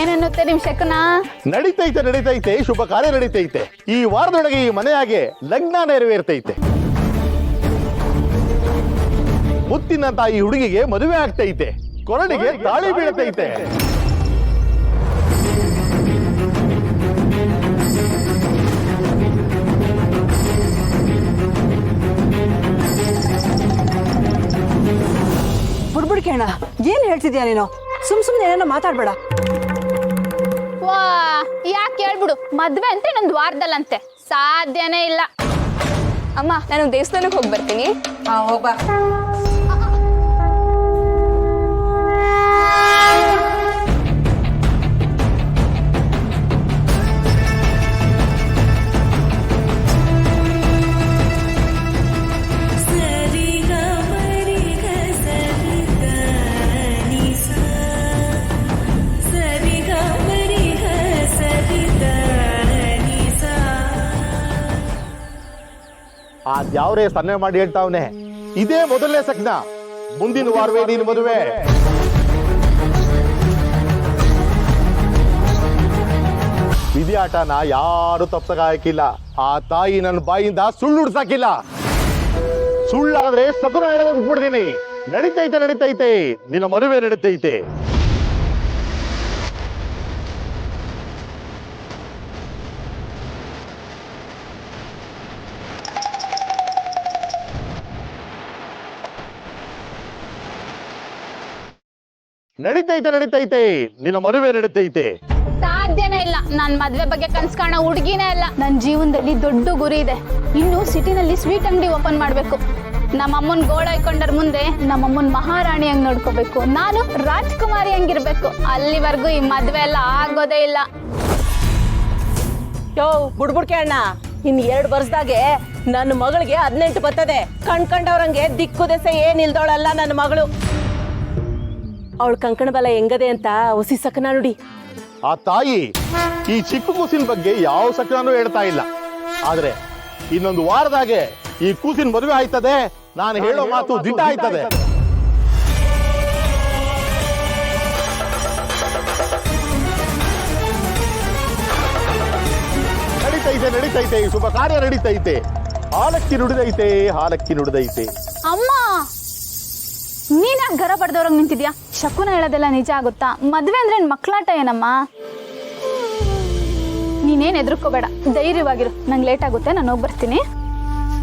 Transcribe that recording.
ಏನನ್ನುತ್ತೆ ನಿಮ್ ಶಕುನ? ನಡೀತೈತೆ ಶುಭ ಕಾರ್ಯ ನಡೀತೈತೆ. ಈ ವಾರದೊಳಗೆ ಈ ಮನೆಯಾಗೆ ಲಗ್ನ ನೆರವೇರ್ತೈತೆ. ಮುತ್ತಿನ ತಾಯಿ ಹುಡುಗಿಗೆ ಮದುವೆ ಆಗ್ತೈತೆ. ಕೊರಳಿಗೆ ತಾಳಿ ಬೀಳತೈತೆ. ಬುಡ್ಬುಡ್ಕೇಣ ಏನ್ ಹೇಳ್ತಿದ್ಯಾ ನೀನು? ಸುಮ್ನೆ ಏನೋ ಮಾತಾಡ್ಬೇಡ. ವಾ ಯಾಕೆ ಹೇಳ್ಬಿಡು, ಮದ್ವೆ ಅಂತ ಇನ್ನೊಂದು ವಾರದಲ್ಲಂತೆ, ಸಾಧ್ಯನೇ ಇಲ್ಲ. ಅಮ್ಮ ನಾನು ದೇವಸ್ಥಾನಕ್ಕೆ ಹೋಗಿ ಬರ್ತೀನಿ. ಹೋಗ್ಬಾ. ಅದ್ಯಾವ್ರೇ ಸನ್ನೆ ಮಾಡಿ ಹೇಳ್ತಾವನೆ, ಇದೇ ಮೊದಲನೇ ಸಗ್ನ, ಮುಂದಿನ ವಾರವೇ ನೀನು ಮದುವೆ. ವಿಧಿಯಾಟನ ಯಾರು ತಪ್ಸಕ್ಕಾಗಿಲ್ಲ. ಆ ತಾಯಿ ನನ್ನ ಬಾಯಿಂದ ಸುಳ್ಳು ಉಡ್ಸಾಕಿಲ್ಲ. ಸುಳ್ಳಾದ್ರೆ ಸಕುನ ಬಿಡ್ತೀನಿ. ನಡೀತೈತೆ ನಿನ್ನ ಮದುವೆ ನಡೀತೈತೆ. ನಡೀತೈತೆ ನಿನ್ನ ಮದುವೆ ನಡೀತೈತೆ. ಸಾಧ್ಯನೇ ಇಲ್ಲ. ನಾನ್ ಮದ್ವೆ ಬಗ್ಗೆ ಕನ್ಸ್ ಕಾಣೋ ಹುಡುಗಿನೇ ಅಲ್ಲ. ನನ್ನ ಜೀವನದಲ್ಲಿ ದೊಡ್ಡ ಗುರಿ ಇದೆ. ಇನ್ನು ಸಿಟಿನಲ್ಲಿ ಸ್ವೀಟ್ ಅಂಗಡಿ ಓಪನ್ ಮಾಡ್ಬೇಕು. ನಮ್ಮಮ್ಮನ್ ಗೋಳ ಇಟ್ಕೊಂಡರ್ ಮುಂದೆ ನಮ್ಮಮ್ಮನ್ ಮಹಾರಾಣಿ ಹಂಗ್ ನೋಡ್ಕೋಬೇಕು. ನಾನು ರಾಜ್ಕುಮಾರಿ ಹಂಗಿರ್ಬೇಕು. ಅಲ್ಲಿವರೆಗೂ ಈ ಮದ್ವೆ ಎಲ್ಲ ಆಗೋದೇ ಇಲ್ಲ. ಯೋ ಬುಡ್ಬುಡ್ಕೆ ಅಣ್ಣ, ಇನ್ 2 ವರ್ಷದಾಗೆ ನನ್ನ ಮಗಳಿಗೆ 18 ಬರ್ತದೆ. ಕಣ್ಕಂಡವ್ರಂಗೆ ದಿಕ್ಕು ದೆಸೆ ಏನಿಲ್ದವಳಲ್ಲ ನನ್ನ ಮಗಳು. ಅವಳ ಕಂಕಣ ಬಲ ಹೆಂಗದೆ ಅಂತ ಹುಸಿ ಸಕನ ನುಡಿ. ಆ ತಾಯಿ ಈ ಚಿಕ್ಕ ಕೂಸಿನ ಬಗ್ಗೆ ಯಾವ ಸಕನೂ ಹೇಳ್ತಾ ಇಲ್ಲ. ಆದ್ರೆ ಇನ್ನೊಂದು ವಾರದಾಗೆ ಈ ಕೂಸಿನ ಮದುವೆ ಆಯ್ತದೆ. ನಾನು ಹೇಳೋ ಮಾತು ದಿಟ್ಟ ಆಯ್ತದೆ. ನಡೀತೈತೆ ಶುಭ ಕಾರ್ಯ ನಡೀತೈತೆ. ಹಾಲಕ್ಕಿ ನುಡಿದೈತೆ. ಅಮ್ಮ ನೀನ್ ಯಾಕೆ ಗರ ಪಡೆದವ್ರಂಗ್ ನಿಂತಿದ್ಯಾ? ಶಕುನ ಹೇಳೋದೆಲ್ಲ ನಿಜ ಆಗುತ್ತಾ? ಮದ್ವೆ ಅಂದ್ರೆ ಮಕ್ಕಳಾಟ ಏನಮ್ಮ? ನೀನೇನ್ ಎದುರ್ಕೋಬೇಡ, ಧೈರ್ಯವಾಗಿರು. ನಂಗೆ ಲೇಟ್ ಆಗುತ್ತೆ, ನಾನು ಹೋಗಿ ಬರ್ತೀನಿ.